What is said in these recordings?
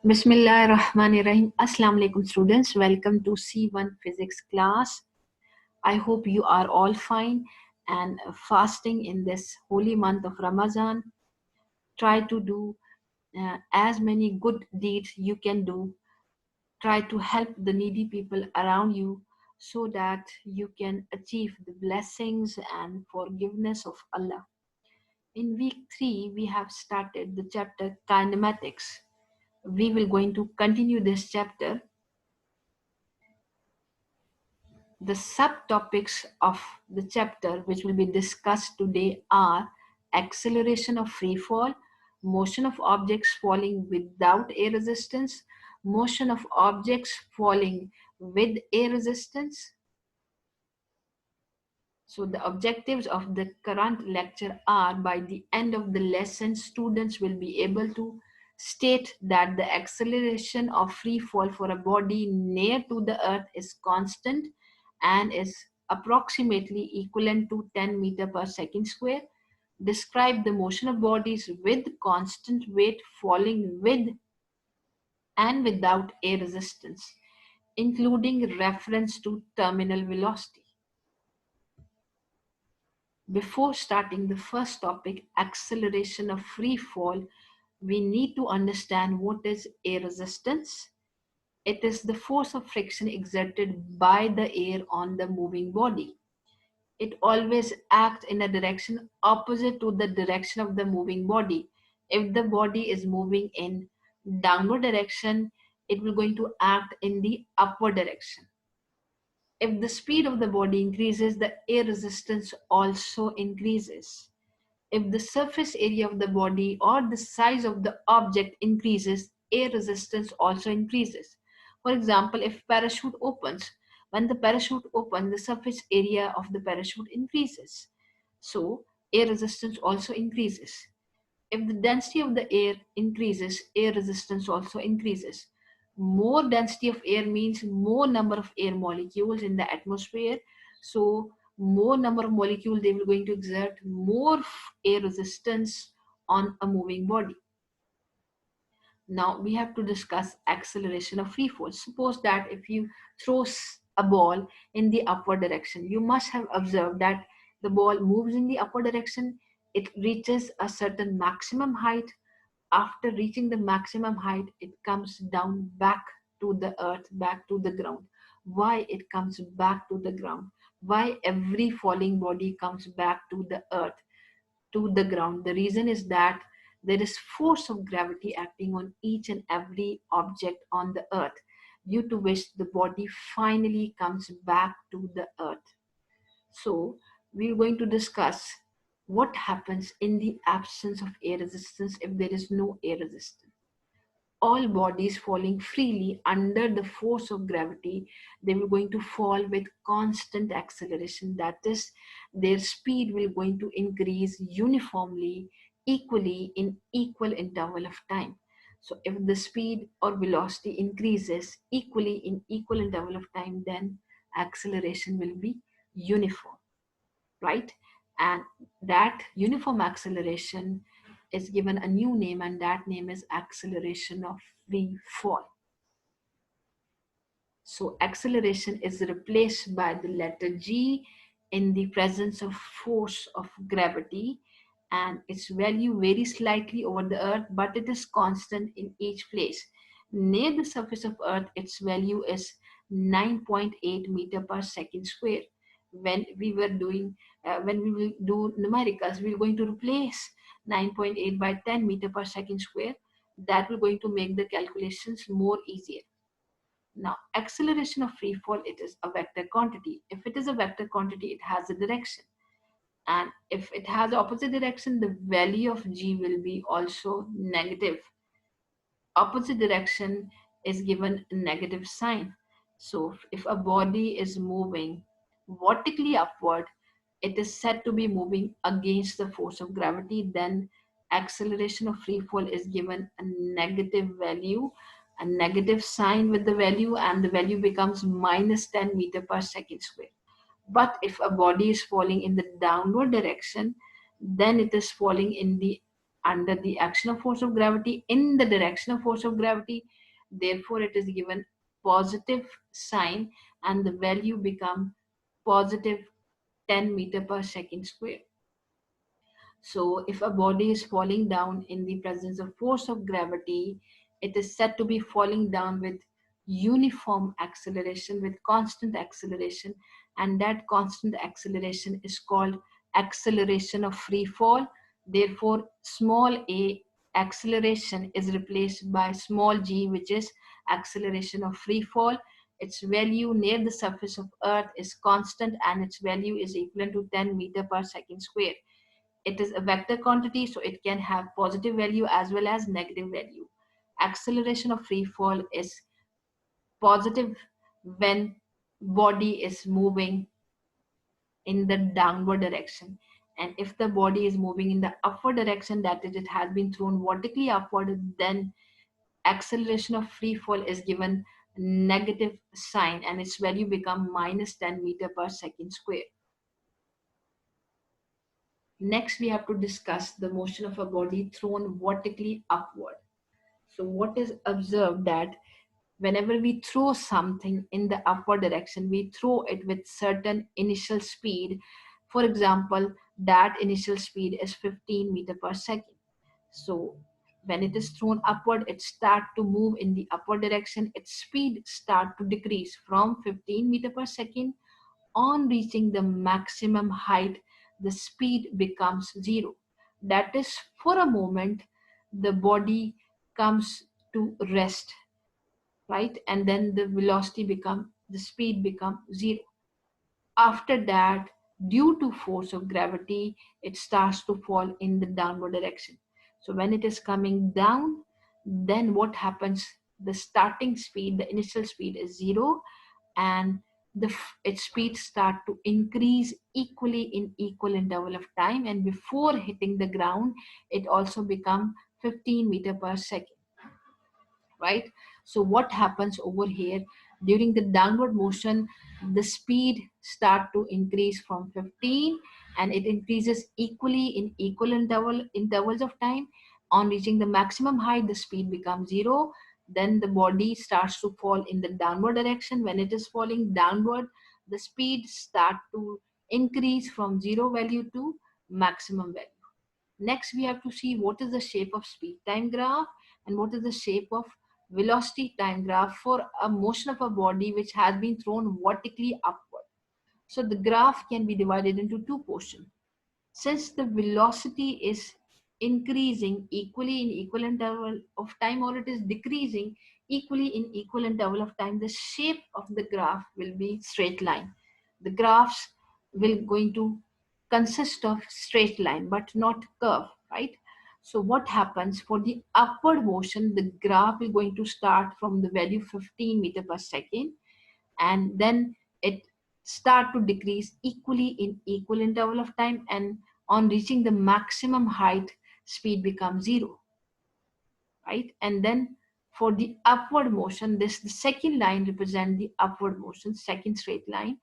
Bismillahirrahmanirrahim. Assalamu alaikum students. Welcome to C1 physics class. I hope you are all fine and fasting in this holy month of Ramadan. Try to do as many good deeds you can do. Try to help the needy people around you so that you can achieve the blessings and forgiveness of Allah. In week 3, we have started the chapter kinematics. We will going to continue this chapter. The subtopics of the chapter which will be discussed today are acceleration of free fall, motion of objects falling without air resistance, motion of objects falling with air resistance. So the objectives of the current lecture are, by the end of the lesson, students will be able to state that the acceleration of free fall for a body near to the earth is constant and is approximately equivalent to 10 meter per second square. Describe the motion of bodies with constant weight falling with and without air resistance, including reference to terminal velocity. Before starting the first topic, acceleration of free fall, we need to understand what is air resistance. It is the force of friction exerted by the air on the moving body. It always acts in a direction opposite to the direction of the moving body. If the body is moving in downward direction, it will going to act in the upward direction. If the speed of the body increases, the air resistance also increases. If the surface area of the body or the size of the object increases, air resistance also increases. For example, if parachute opens, when the parachute opens, the surface area of the parachute increases. So air resistance also increases. If the density of the air increases, air resistance also increases. More density of air means more number of air molecules in the atmosphere. So more number of molecules, they will going to exert more air resistance on a moving body. Now we have to discuss acceleration of free fall. Suppose that if you throw a ball in the upward direction, you must have observed that the ball moves in the upward direction. It reaches a certain maximum height. After reaching the maximum height, it comes down back to the earth, back to the ground. Why it comes back to the ground? Why every falling body comes back to the earth, to the ground? The reason is that there is force of gravity acting on each and every object on the earth, due to which the body finally comes back to the earth. So we're going to discuss what happens in the absence of air resistance if there is no air resistance. All bodies falling freely under the force of gravity, they will going to fall with constant acceleration. That is, their speed will going to increase uniformly, equally in equal interval of time. So if the speed or velocity increases equally in equal interval of time, then acceleration will be uniform, right? And that uniform acceleration is given a new name, and that name is acceleration of free fall. So acceleration is replaced by the letter G in the presence of force of gravity, and its value varies slightly over the earth, but it is constant in each place. Near the surface of earth, its value is 9.8 meter per second square. When we were doing, when we will do numericals, we're going to replace 9.8 by 10 meter per second square. That will going to make the calculations more easier. Now, acceleration of free fall, it is a vector quantity. If it is a vector quantity, it has a direction. And if it has opposite direction, the value of g will be also negative. Opposite direction is given a negative sign. So if a body is moving vertically upward, it is said to be moving against the force of gravity. Then acceleration of free fall is given a negative value, a negative sign with the value, and the value becomes minus 10 meter per second square. But if a body is falling in the downward direction, then it is falling in the under the action of force of gravity in the direction of force of gravity. Therefore, it is given positive sign and the value become positive 10 meter per second square. So if a body is falling down in the presence of force of gravity, it is said to be falling down with uniform acceleration, with constant acceleration, and that constant acceleration is called acceleration of free fall. Therefore, small a acceleration is replaced by small g, which is acceleration of free fall. Its value near the surface of Earth is constant and its value is equivalent to 10 meter per second square. It is a vector quantity, so it can have positive value as well as negative value. Acceleration of free fall is positive when body is moving in the downward direction. And if the body is moving in the upward direction, that is, it has been thrown vertically upward, then acceleration of free fall is given negative sign and its value become minus 10 meter per second square. Next, we have to discuss the motion of a body thrown vertically upward. So what is observed that whenever we throw something in the upward direction, we throw it with certain initial speed. For example, that initial speed is 15 meter per second. So when it is thrown upward, it start to move in the upward direction. Its speed start to decrease from 15 meter per second. On reaching the maximum height, the speed becomes zero. That is, for a moment, the body comes to rest, right? And then the speed become zero. After that, due to force of gravity, it starts to fall in the downward direction. So when it is coming down, then what happens? The starting speed, the initial speed is zero, and its speed start to increase equally in equal interval of time, and before hitting the ground it also become 15 meter per second, right? So what happens over here? During the downward motion, the speed start to increase from 15 and it increases equally in equal intervals of time. On reaching the maximum height, the speed becomes zero. Then the body starts to fall in the downward direction. When it is falling downward, the speed start to increase from zero value to maximum value. Next, we have to see what is the shape of speed time graph and what is the shape of velocity time graph for a motion of a body which has been thrown vertically upward. So the graph can be divided into two portions. Since the velocity is increasing equally in equal interval of time, or it is decreasing equally in equal interval of time, the shape of the graph will be straight line. The graphs will going to consist of straight line but not curve, right? So what happens for the upward motion? The graph is going to start from the value 15 meter per second, and then it start to decrease equally in equal interval of time, and on reaching the maximum height, speed becomes zero, right? And then for the upward motion, this the second line represent the upward motion, second straight line.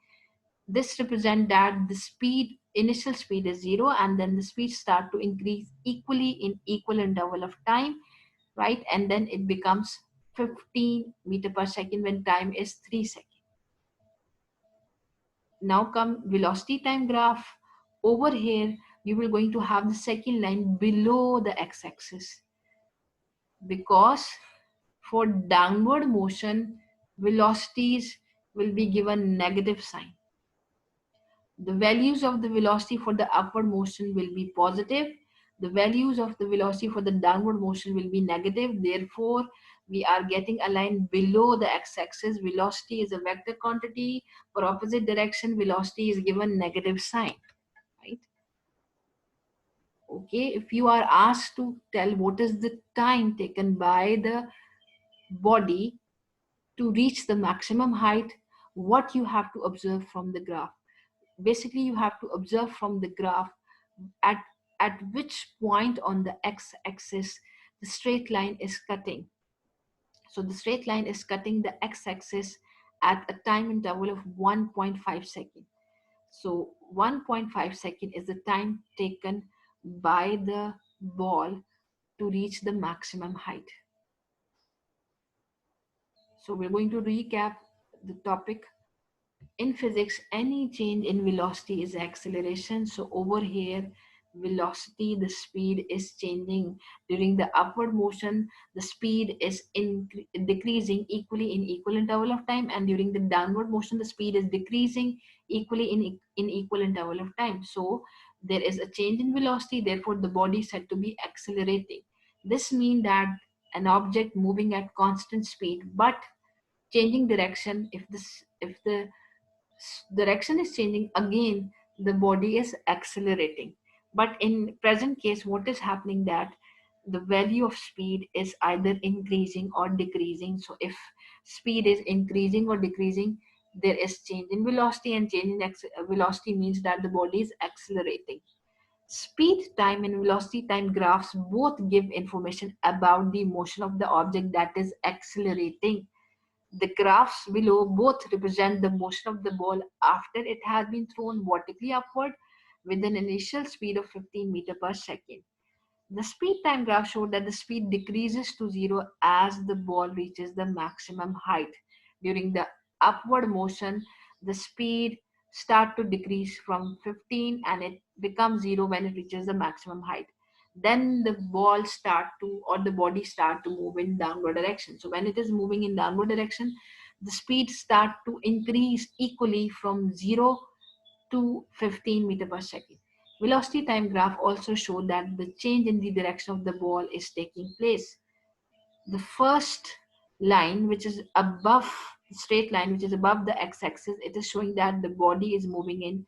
This represent that the speed, initial speed is zero, and then the speed start to increase equally in equal interval of time, right? And then it becomes 15 meter per second when time is 3 seconds. Now come velocity time graph. Over here, you will going to have the second line below the x-axis, because for downward motion, velocities will be given negative sign. The values of the velocity for the upward motion will be positive. The values of the velocity for the downward motion will be negative. Therefore, we are getting a line below the x-axis. Velocity is a vector quantity. For opposite direction, velocity is given negative sign, right? Okay, if you are asked to tell what is the time taken by the body to reach the maximum height, what you have to observe from the graph? Basically, you have to observe from the graph at, at which point on the x-axis the straight line is cutting. So the straight line is cutting the x-axis at a time interval of 1.5 seconds. So 1.5 seconds is the time taken by the ball to reach the maximum height. So we're going to recap the topic. In physics, any change in velocity is acceleration. So over here, velocity, the speed is changing. During the upward motion, the speed is decreasing equally in equal interval of time, and during the downward motion, the speed is decreasing equally in equal interval of time. So there is a change in velocity, therefore the body is said to be accelerating. This means that an object moving at constant speed but changing direction, if the direction is changing, again the body is accelerating. But in present case, what is happening, that the value of speed is either increasing or decreasing. So if speed is increasing or decreasing, there is change in velocity, and change in velocity means that the body is accelerating. Speed time and velocity time graphs both give information about the motion of the object that is accelerating. The graphs below both represent the motion of the ball after it has been thrown vertically upward with an initial speed of 15 meters per second. The speed time graph showed that the speed decreases to zero as the ball reaches the maximum height. During the upward motion, the speed start to decrease from 15 and it becomes zero when it reaches the maximum height. Then the ball start to, or the body start to move in downward direction. So when it is moving in downward direction, the speed start to increase equally from 0 to 15 meter per second. Velocity time graph also showed that the change in the direction of the ball is taking place. The first line, which is above the straight line, which is above the x-axis, it is showing that the body is moving in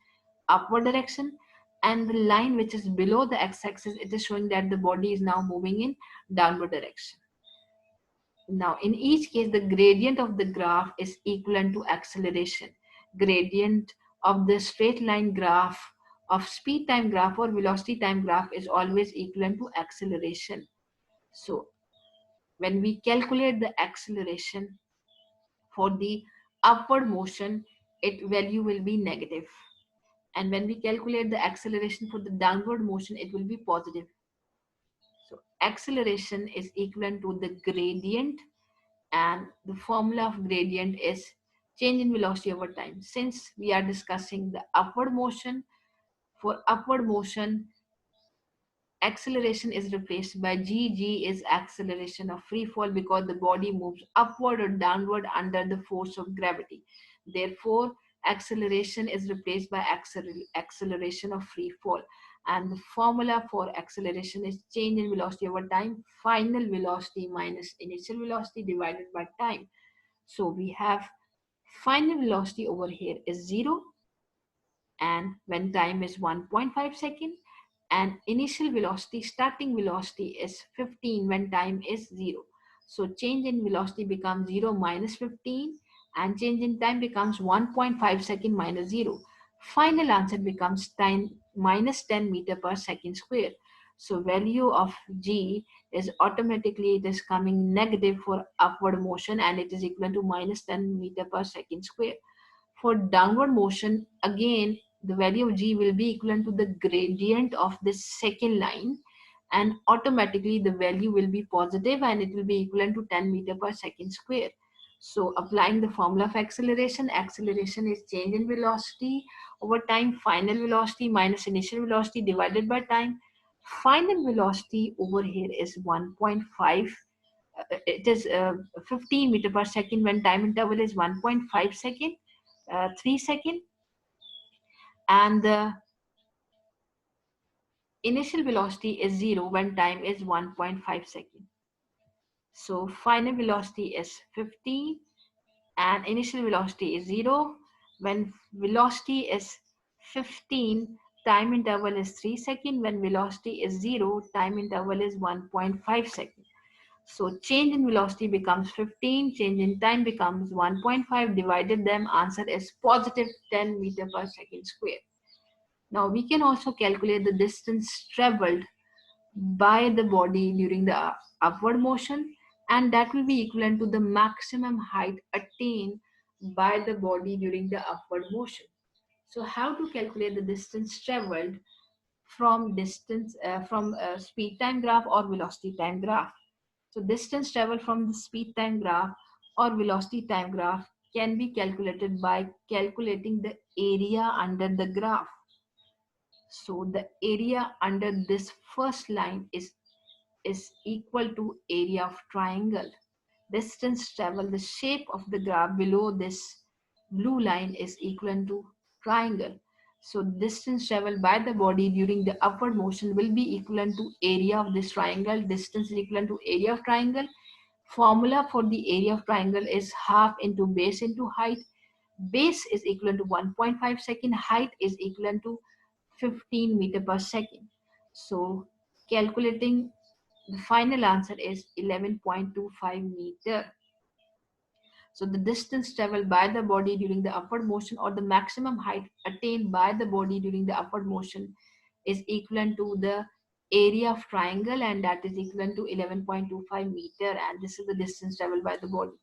upward direction. And the line which is below the x-axis, it is showing that the body is now moving in downward direction. Now, in each case, the gradient of the graph is equivalent to acceleration. Gradient of the straight line graph, of speed time graph or velocity time graph, is always equivalent to acceleration. So, when we calculate the acceleration for the upward motion, its value will be negative. And when we calculate the acceleration for the downward motion, it will be positive. So, acceleration is equivalent to the gradient, and the formula of gradient is change in velocity over time. Since we are discussing the upward motion, for upward motion, acceleration is replaced by g. G is acceleration of free fall because the body moves upward or downward under the force of gravity. Therefore, acceleration is replaced by acceleration of free fall. And the formula for acceleration is change in velocity over time, final velocity minus initial velocity divided by time. So we have final velocity over here is 0, and when time is 1.5 second, and initial velocity, starting velocity is 15 when time is 0. So change in velocity becomes 0 minus 15, and change in time becomes 1.5 second minus 0. Final answer becomes 10 minus 10 meter per second square. So value of g is automatically, it is coming negative for upward motion, and it is equal to minus 10 meter per second square. For downward motion, again, the value of g will be equivalent to the gradient of this second line, and automatically the value will be positive and it will be equivalent to 10 meter per second square. So applying the formula of acceleration, acceleration is change in velocity over time, final velocity minus initial velocity divided by time. Final velocity over here is 1.5. It is 15 meter per second when time interval is 1.5 second, 3 second, and the initial velocity is 0 when time is 1.5 second. So final velocity is 15 and initial velocity is 0. When velocity is 15, time interval is 3 second. When velocity is 0, time interval is 1.5 second. So change in velocity becomes 15, change in time becomes 1.5, divided them, answer is positive 10 meter per second square. Now we can also calculate the distance traveled by the body during the upward motion, and that will be equivalent to the maximum height attained by the body during the upward motion. So how to calculate the distance traveled? from speed time graph or velocity time graph. So distance travel from the speed time graph or velocity time graph can be calculated by calculating the area under the graph. So the area under this first line is equal to area of triangle. Distance travel, the shape of the graph below this blue line is equivalent to triangle. So distance traveled by the body during the upward motion will be equivalent to area of this triangle. Distance is equivalent to area of triangle. Formula for the area of triangle is half into base into height. Base is equivalent to 1.5 second. Height is equivalent to 15 meter per second. So calculating the final answer is 11.25 meter. So the distance traveled by the body during the upward motion or the maximum height attained by the body during the upward motion is equivalent to the area of triangle, and that is equivalent to 11.25 meter, and this is the distance traveled by the body.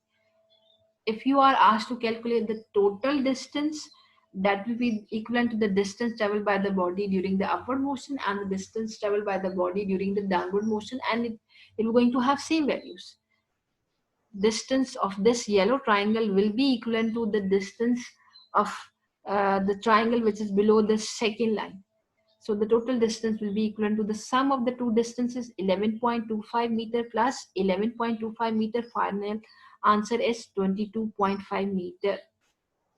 If you are asked to calculate the total distance, that will be equivalent to the distance traveled by the body during the upward motion and the distance traveled by the body during the downward motion, and it will going to have same values. Distance of this yellow triangle will be equivalent to the distance of the triangle which is below the second line. So the total distance will be equivalent to the sum of the two distances, 11.25 meter plus 11.25 meter. Final answer is 22.5 meter.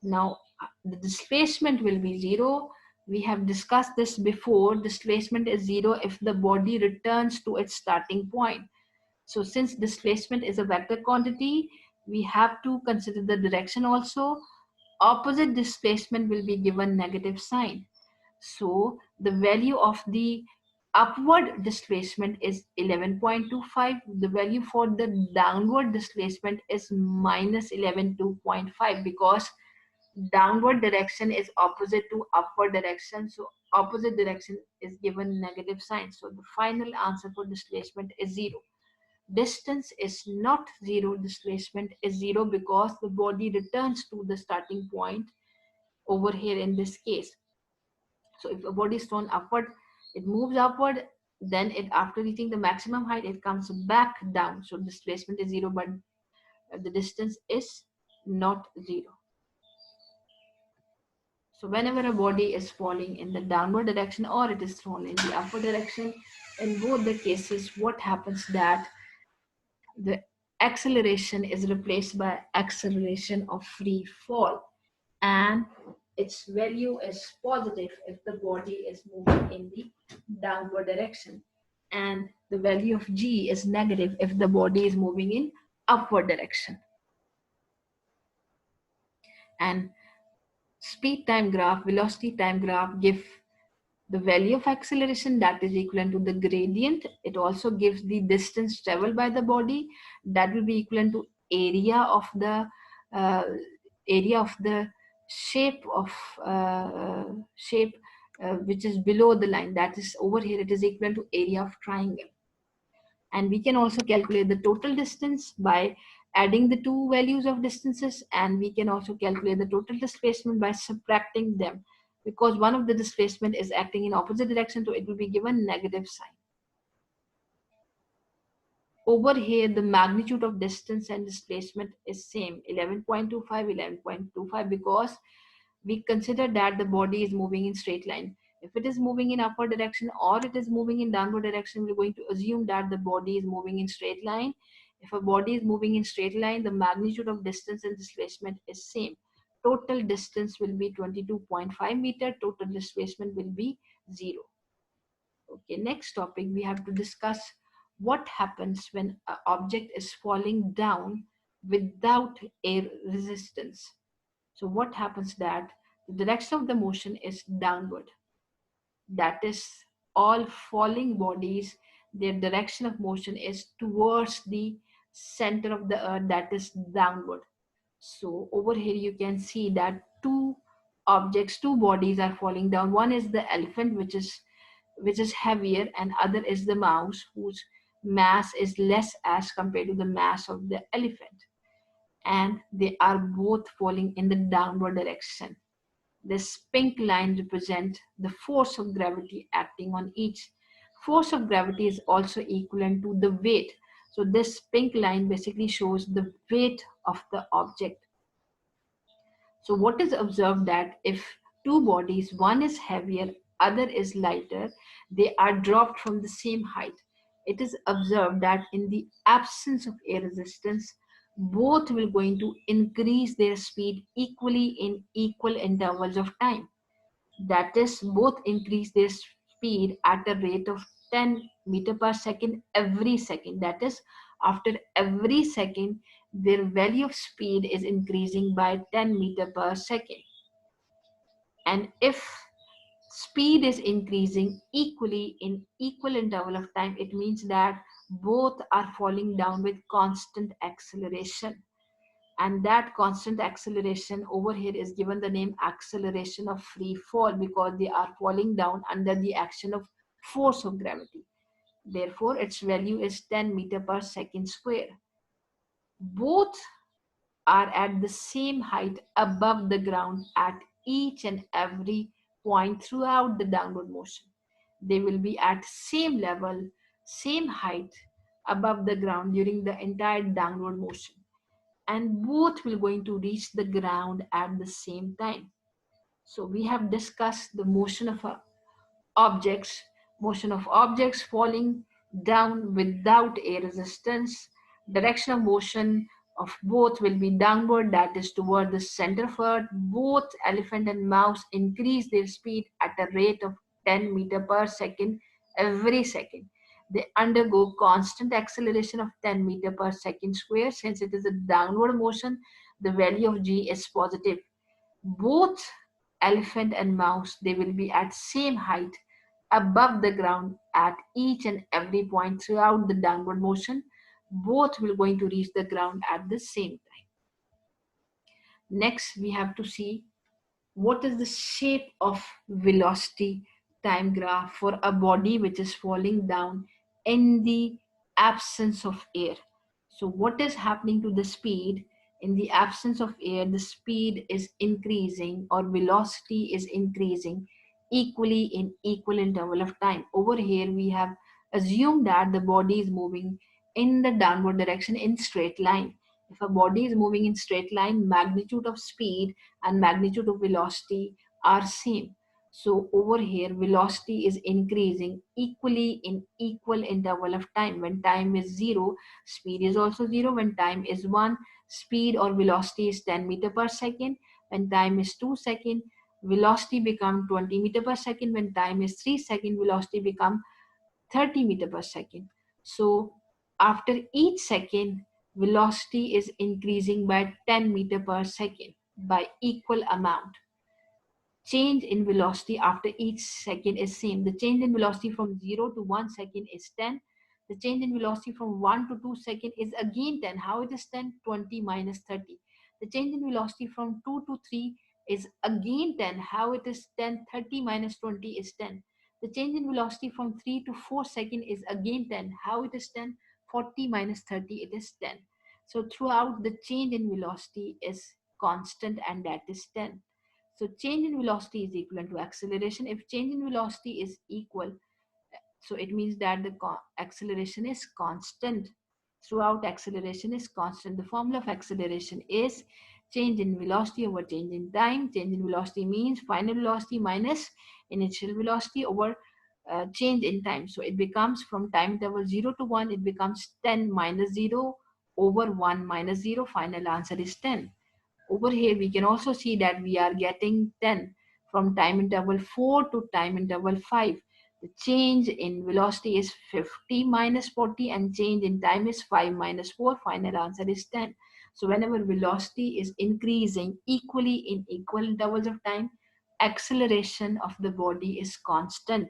Now the displacement will be 0. We have discussed this before. Displacement is 0 if the body returns to its starting point. So since displacement is a vector quantity, we have to consider the direction also. Opposite displacement will be given negative sign. So the value of the upward displacement is 11.25. The value for the downward displacement is minus 11.25 because downward direction is opposite to upward direction. So opposite direction is given negative sign. So the final answer for displacement is 0. Distance is not 0, displacement is 0 because the body returns to the starting point over here in this case. So if a body is thrown upward, it moves upward, then it after reaching the maximum height, it comes back down. So displacement is 0, but the distance is not 0. So whenever a body is falling in the downward direction or it is thrown in the upward direction, in both the cases, what happens that the acceleration is replaced by acceleration of free fall, and its value is positive if the body is moving in the downward direction, and the value of g is negative if the body is moving in upward direction. And speed time graph, velocity time graph give the value of acceleration that is equivalent to the gradient. It also gives the distance traveled by the body that will be equivalent to area of the uh, shape of shape which is below the line, that is over here it is equivalent to area of triangle. And we can also calculate the total distance by adding the two values of distances, and we can also calculate the total displacement by subtracting them, because one of the displacement is acting in opposite direction, so it will be given negative sign. Over here the magnitude of distance and displacement is same, 11.25 because we consider that the body is moving in straight line. If it is moving in upward direction or it is moving in downward direction, we're going to assume that the body is moving in straight line. If a body is moving in straight line, the magnitude of distance and displacement is same. Total distance will be 22.5 meter, total displacement will be 0. Okay, next topic we have to discuss what happens when an object is falling down without air resistance. So what happens that the direction of the motion is downward. That is, all falling bodies, their direction of motion is towards the center of the earth, that is downward. So over here you can see that two objects, two bodies are falling down. One is the elephant, which is heavier, and other is the mouse, whose mass is less as compared to the mass of the elephant, and they are both falling in the downward direction. This pink line represents the force of gravity acting on each. Force of gravity is also equivalent to the weight. So this pink line basically shows the weight of the object. So what is observed that if two bodies, one is heavier, other is lighter, they are dropped from the same height. It is observed that in the absence of air resistance, both will going to increase their speed equally in equal intervals of time. That is, both increase their speed at a rate of 10 meter per second every second. That is, after every second, their value of speed is increasing by 10 meter per second. And if speed is increasing equally in equal interval of time, it means that both are falling down with constant acceleration. And that constant acceleration over here is given the name acceleration of free fall, because they are falling down under the action of force of gravity. Therefore its value is 10 meter per second square. Both are at the same height above the ground at each and every point throughout the downward motion. They will be at same level, same height above the ground during the entire downward motion, and both will going to reach the ground at the same time. So we have discussed the objects, motion of objects falling down without air resistance. Direction of motion of both will be downward, that is toward the center of earth. Both elephant and mouse increase their speed at a rate of 10 meter per second every second. They undergo constant acceleration of 10 meter per second square. Since it is a downward motion, the value of g is positive. Both elephant and mouse, they will be at same height above the ground at each and every point throughout the downward motion. Both will going to reach the ground at the same time. Next we have to see what is the shape of velocity time graph for a body which is falling down in the absence of air. So what is happening to the speed? In the absence of air, the speed is increasing, or velocity is increasing equally in equal interval of time. Over here we have assumed that the body is moving in the downward direction in straight line. If a body is moving in straight line, magnitude of speed and magnitude of velocity are same. So over here velocity is increasing equally in equal interval of time. When time is 0, speed is also 0. When time is 1, speed or velocity is 10 meter per second. When time is 2 second, velocity become 20 meter per second. When time is 3 second, velocity become 30 meter per second. So after each second, velocity is increasing by 10 meter per second by equal amount. Change in velocity after each second is same. The change in velocity from 0 to 1 second is 10. The change in velocity from 1 to 2 second is again 10. How it is 10? 20 minus 30. The change in velocity from 2 to 3 is again 10. How it is 10? 30 minus 20 is 10. The change in velocity from 3 to 4 second is again 10. How it is 10? 40 minus 30, it is 10. So throughout the change in velocity is constant, and that is 10. So change in velocity is equivalent to acceleration. If change in velocity is equal, so it means that the acceleration is constant. Throughout acceleration is constant. The formula of acceleration is change in velocity over change in time. Change in velocity means final velocity minus initial velocity over change in time. So it becomes, from time interval 0 to 1, it becomes 10 minus 0 over 1 minus 0. Final answer is 10. Over here we can also see that we are getting 10 from time interval 4 to time interval 5. The change in velocity is 50 minus 40, and change in time is 5 minus 4. Final answer is 10. So whenever velocity is increasing equally in equal intervals of time, acceleration of the body is constant.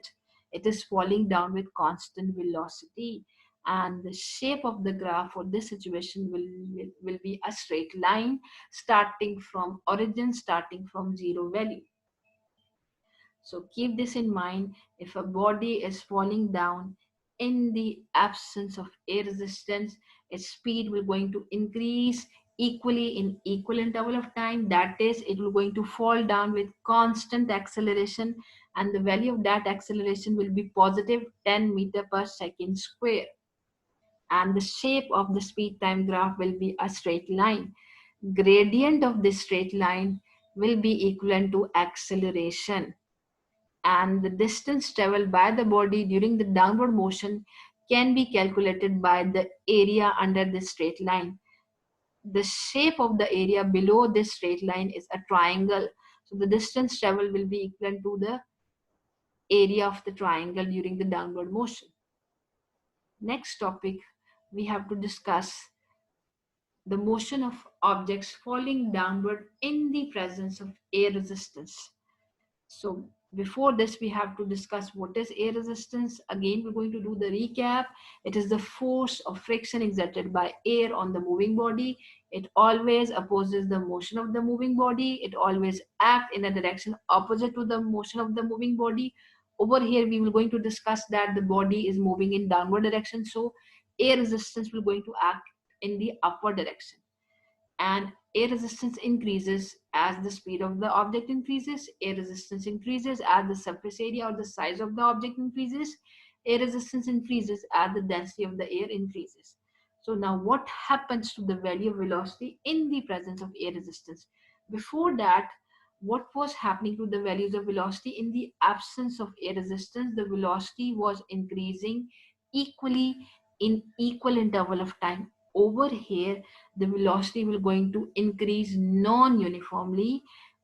It is falling down with constant velocity, and the shape of the graph for this situation will be a straight line starting from origin, starting from 0 value. So keep this in mind. If a body is falling down in the absence of air resistance, its speed will going to increase equally in equal interval of time. That is, it will going to fall down with constant acceleration, and the value of that acceleration will be positive 10 meter per second square. And the shape of the speed time graph will be a straight line. Gradient of this straight line will be equivalent to acceleration, and the distance traveled by the body during the downward motion can be calculated by the area under this straight line. The shape of the area below this straight line is a triangle, so the distance traveled will be equivalent to the area of the triangle during the downward motion. Next topic, we have to discuss the motion of objects falling downward in the presence of air resistance. So before this, we have to discuss what is air resistance. Again, we're going to do the recap. It is the force of friction exerted by air on the moving body. It always opposes the motion of the moving body. It always acts in a direction opposite to the motion of the moving body. Over here, we will going to discuss that the body is moving in downward direction. So air resistance will going to act in the upward direction, and air resistance increases as the speed of the object increases. Air resistance increases as the surface area or the size of the object increases. Air resistance increases as the density of the air increases. So now what happens to the value of velocity in the presence of air resistance? Before that, what was happening to the values of velocity in the absence of air resistance? The velocity was increasing equally in equal interval of time. Over here, the velocity will going to increase non-uniformly,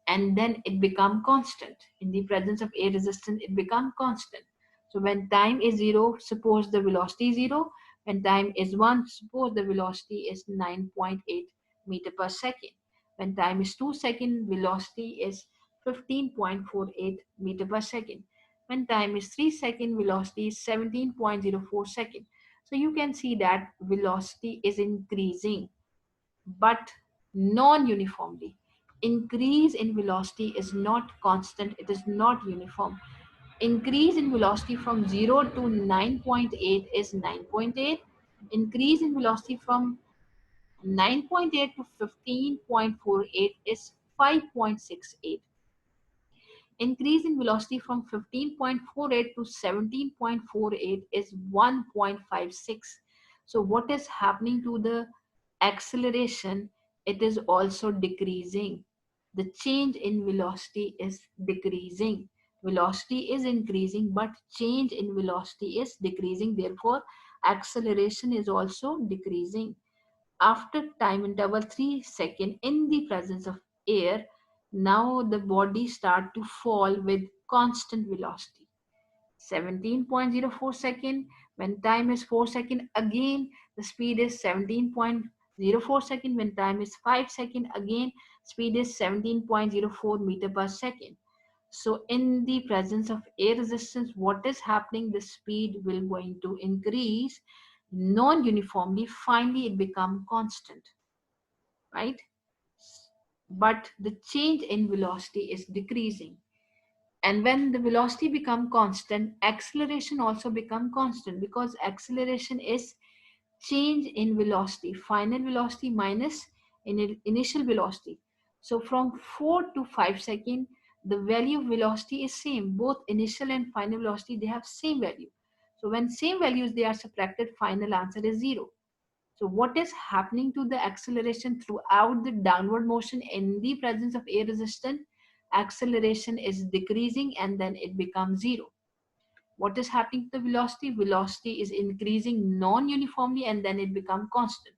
and then it become constant. In the presence of air resistance, it become constant. So when time is 0, suppose the velocity is 0. When time is 1, suppose the velocity is 9.8 meter per second. When time is 2 second, velocity is 15.48 meter per second. When time is 3 second, velocity is 17.04 second. So you can see that velocity is increasing, but non-uniformly. Increase in velocity is not constant, it is not uniform. Increase in velocity from 0 to 9.8 is 9.8. Increase in velocity from 9.8 to 15.48 is 5.68. Increase in velocity from 15.48 to 17.48 is 1.56. So what is happening to the acceleration? It is also decreasing. The change in velocity is decreasing. Velocity is increasing, but change in velocity is decreasing. Therefore, acceleration is also decreasing. After time interval 3 seconds in the presence of air, now the body start to fall with constant velocity. 17.04 second. When time is 4 second, again the speed is 17.04 second. When time is 5 second, again speed is 17.04 meter per second. So in the presence of air resistance, what is happening? The speed will going to increase non-uniformly. Finally, it become constant, right? But the change in velocity is decreasing. And when the velocity become constant, acceleration also become constant, because acceleration is change in velocity, final velocity minus initial velocity. So from 4 to 5 seconds, the value of velocity is same. Both initial and final velocity, they have same value. So when same values they are subtracted, final answer is 0. So what is happening to the acceleration throughout the downward motion in the presence of air resistance? Acceleration is decreasing and then it becomes 0. What is happening to the velocity? Velocity is increasing non-uniformly and then it becomes constant.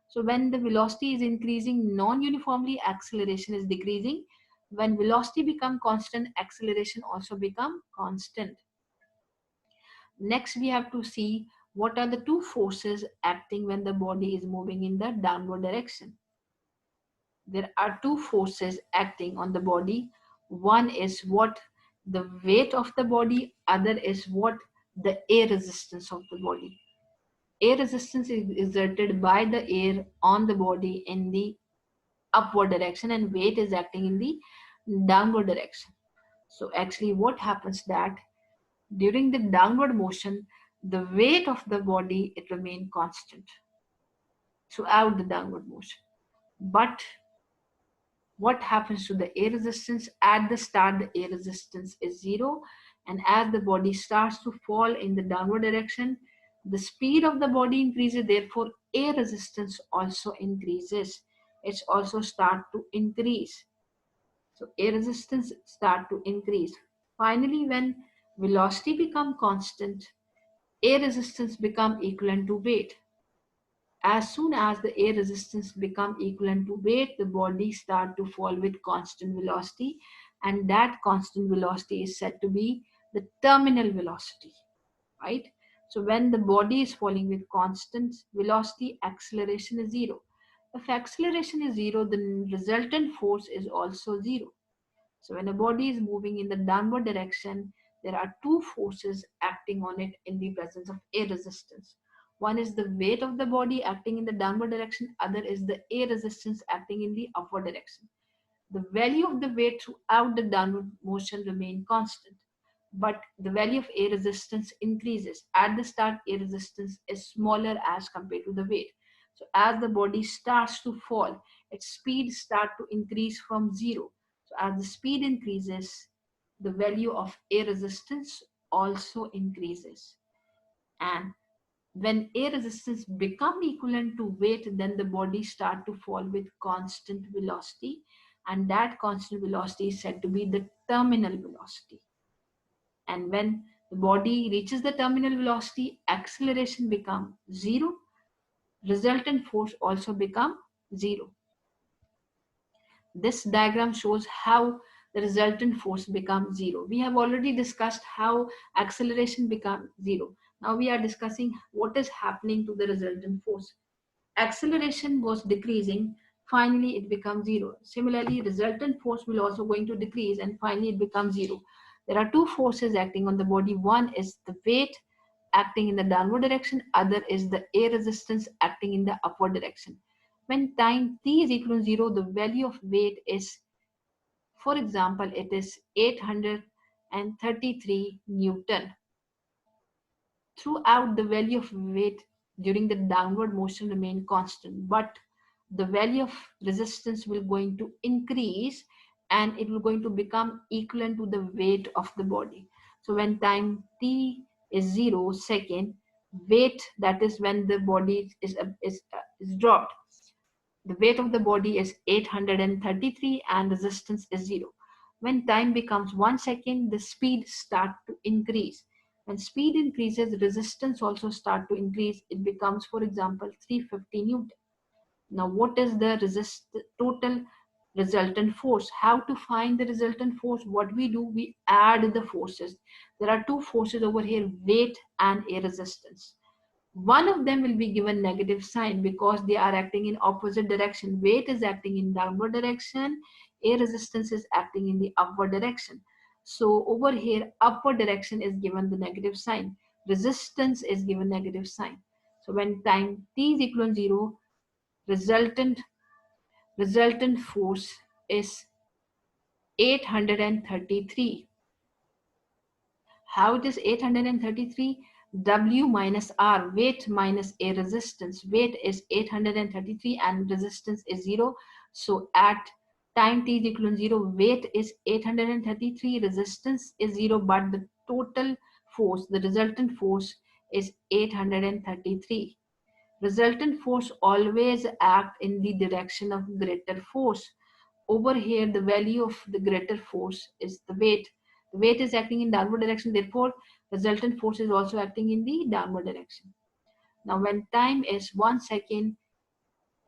So when the velocity is increasing non-uniformly, acceleration is decreasing. When velocity becomes constant, acceleration also becomes constant. Next, we have to see what are the two forces acting when the body is moving in the downward direction. There are two forces acting on the body. One is what the weight of the body, other is what the air resistance of the body. Air resistance is exerted by the air on the body in the upward direction, and weight is acting in the downward direction. So actually what happens that during the downward motion, the weight of the body, it remain constant throughout the downward motion. But what happens to the air resistance? At the start, the air resistance is zero, and as the body starts to fall in the downward direction, the speed of the body increases, therefore air resistance also increases. It's also start to increase. So air resistance start to increase. Finally, when velocity become constant, air resistance become equivalent to weight. As soon as the air resistance become equivalent to weight, the body start to fall with constant velocity, and that constant velocity is said to be the terminal velocity, right? So when the body is falling with constant velocity, acceleration is zero. If acceleration is zero, the resultant force is also zero. So when a body is moving in the downward direction, there are two forces acting on it in the presence of air resistance. One is the weight of the body acting in the downward direction, other is the air resistance acting in the upward direction. The value of the weight throughout the downward motion remain constant, but the value of air resistance increases. At the start, air resistance is smaller as compared to the weight. So as the body starts to fall, its speed start to increase from zero. So as the speed increases, the value of air resistance also increases. And when air resistance become equivalent to weight, then the body start to fall with constant velocity, and that constant velocity is said to be the terminal velocity. And when the body reaches the terminal velocity, acceleration become zero, resultant force also become zero. This diagram shows how the resultant force becomes zero. We have already discussed how acceleration becomes zero. Now we are discussing what is happening to the resultant force. Acceleration was decreasing, finally it becomes zero. Similarly, resultant force will also going to decrease and finally it becomes zero. There are two forces acting on the body. One is the weight acting in the downward direction, other is the air resistance acting in the upward direction. When time t is equal to zero, the value of weight is, for example, it is 833 Newton. Throughout, the value of weight during the downward motion remain constant, but the value of resistance will going to increase and it will going to become equivalent to the weight of the body. So when time t is 0 second, weight, that is when the body is dropped, the weight of the body is 833 and resistance is 0. When time becomes 1 second, the speed start to increase. When speed increases, resistance also start to increase. It becomes, for example, 350 Newton. Now, what is the total resultant force? How to find the resultant force? What we do, we add the forces. There are two forces over here, weight and air resistance. One of them will be given negative sign because they are acting in opposite direction. Weight is acting in downward direction, air resistance is acting in the upward direction. So over here, upward direction is given the negative sign, resistance is given negative sign. So when time t is equal to 0, resultant force is 833. How it is 833? W minus R, weight minus a resistance. Weight is 833 and resistance is 0. So at time t is equal to 0, weight is 833, resistance is 0, but the total force, the resultant force is 833. Resultant force always act in the direction of greater force. Over here, the value of the greater force is the weight. The weight is acting in downward direction, therefore resultant force is also acting in the downward direction. Now when time is 1 second,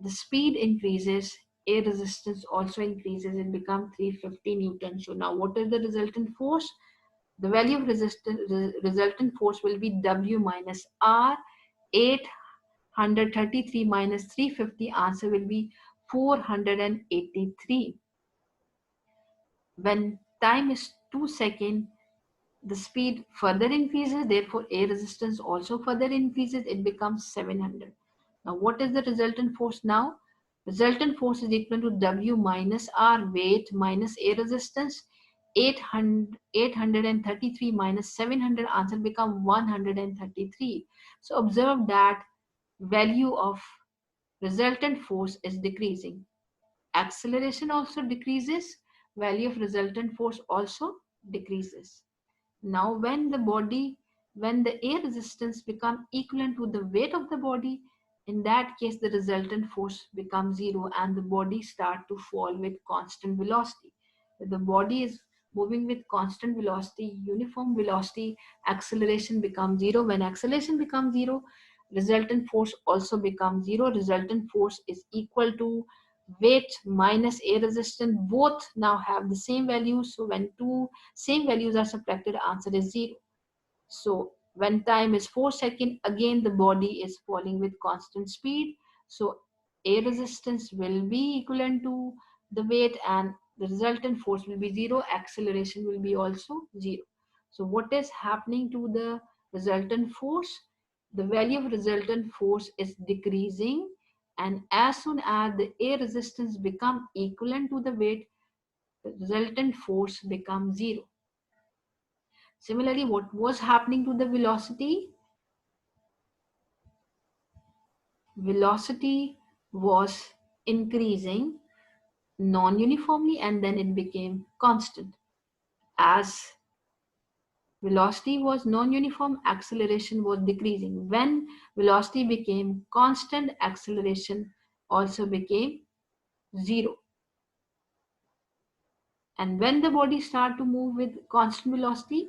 the speed increases, air resistance also increases, it becomes 350 Newton. So now what is the resultant force? The value of resultant force will be W minus R. 833 minus 350, answer will be 483. When time is 2 seconds, the speed further increases, therefore air resistance also further increases, it becomes 700. Now what is the resultant force now? Resultant force is equal to W minus R, weight minus air resistance. 833 minus 700, answer become 133. So observe that value of resultant force is decreasing. acceleration also decreases, value of resultant force also decreases. Now, when the air resistance become equivalent to the weight of the body, in that case, the resultant force becomes zero and the body start to fall with constant velocity. If the body is moving with constant velocity, uniform velocity, acceleration becomes zero. When acceleration becomes zero, resultant force also becomes zero. Resultant force is equal to weight minus air resistance. Both now have the same values. So when two same values are subtracted, answer is zero. So when time is 4 seconds, again the body is falling with constant speed. So air resistance will be equivalent to the weight and the resultant force will be zero. Acceleration will be also zero. So what is happening to the resultant force? The value of resultant force is decreasing, and as soon as the air resistance become equivalent to the weight, the resultant force becomes zero. Similarly, what was happening to the velocity? Velocity was increasing non-uniformly and then it became constant. As velocity was non-uniform, acceleration was decreasing. When velocity became constant, acceleration also became zero. And when the body start to move with constant velocity,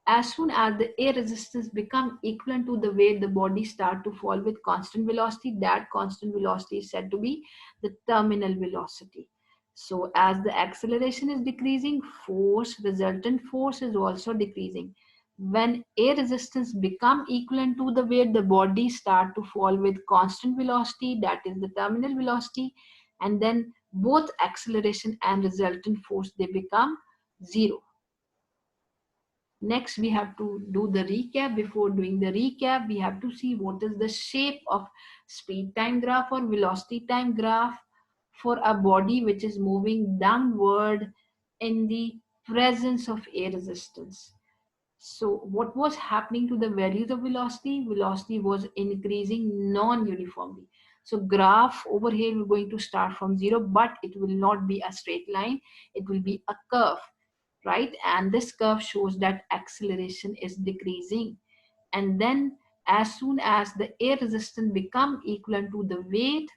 as soon as the air resistance become equivalent to the weight, the body start to fall with constant velocity. That constant velocity is said to be the terminal velocity. So as the acceleration is decreasing, resultant force is also decreasing. When air resistance become equivalent to the weight, the body start to fall with constant velocity, that is the terminal velocity, and then both acceleration and resultant force, they become zero. Next, we have to do the recap. Before doing the recap, we have to see what is the shape of speed time graph or velocity time graph for a body which is moving downward in the presence of air resistance. So what was happening to the values of velocity? Velocity was increasing non-uniformly. So graph over here, we're going to start from zero, but it will not be a straight line. It will be a curve, right? And this curve shows that acceleration is decreasing. And then as soon as the air resistance become equivalent to the weight,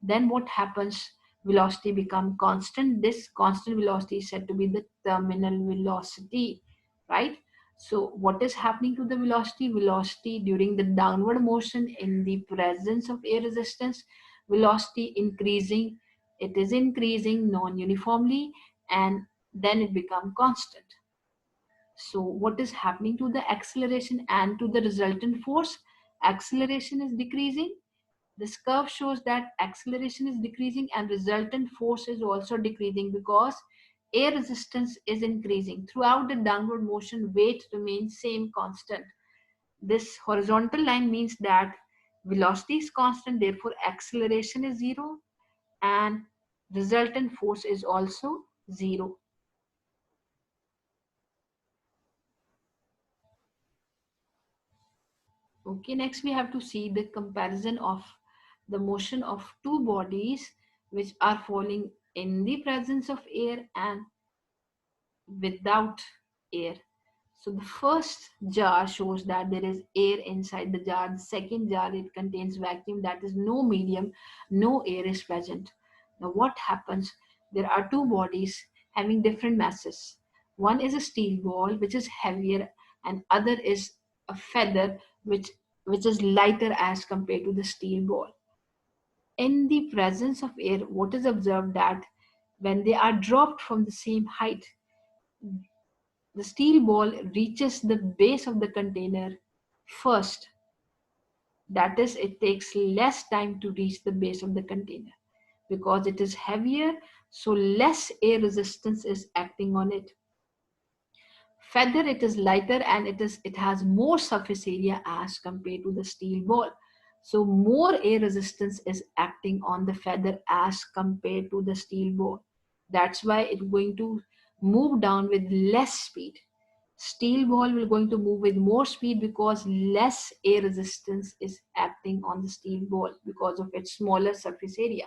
then what happens? Velocity become constant. This constant velocity is said to be the terminal velocity, right? So what is happening to the velocity? Velocity during the downward motion in the presence of air resistance, velocity increasing. It is increasing non-uniformly and then it become constant. So what is happening to the acceleration and to the resultant force? Acceleration is decreasing. This curve shows that acceleration is decreasing and resultant force is also decreasing because air resistance is increasing. Throughout the downward motion, weight remains same constant. This horizontal line means that velocity is constant, therefore acceleration is zero and resultant force is also zero. Okay, next we have to see the comparison of the motion of two bodies which are falling in the presence of air and without air. So the first jar shows that there is air inside the jar. The second jar, it contains vacuum, that is no medium, no air is present. Now what happens? There are two bodies having different masses. One is a steel ball which is heavier and other is a feather which is lighter as compared to the steel ball. In the presence of air, what is observed that when they are dropped from the same height, the steel ball reaches the base of the container first. That is, it takes less time to reach the base of the container because it is heavier, so less air resistance is acting on it. Feather, it is lighter and it has more surface area as compared to the steel ball. So more air resistance is acting on the feather as compared to the steel ball. That's why it's going to move down with less speed. Steel ball will going to move with more speed because less air resistance is acting on the steel ball because of its smaller surface area.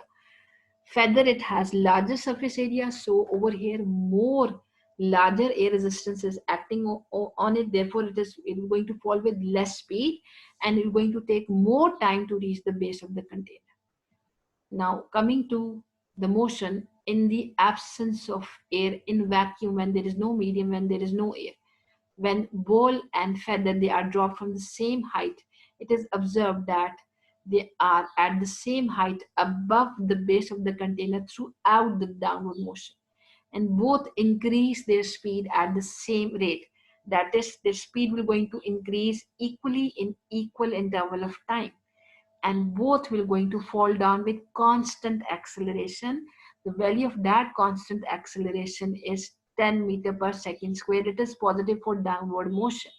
Feather, it has larger surface area, so over here more larger air resistance is acting on it, therefore it is going to fall with less speed and it's going to take more time to reach the base of the container. Now coming to the motion in the absence of air, in vacuum, when there is no medium, when there is no air, when ball and feather they are dropped from the same height, it is observed that they are at the same height above the base of the container throughout the downward motion, and both increase their speed at the same rate. That is, their speed will going to increase equally in equal interval of time, and both will going to fall down with constant acceleration. The value of that constant acceleration is 10 meter per second square. It is positive for downward motion,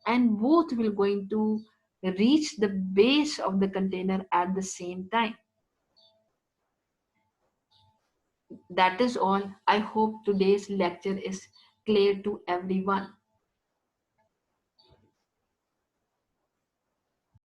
and both will going to reach the base of the container at the same time. That is all. I hope today's lecture is clear to everyone.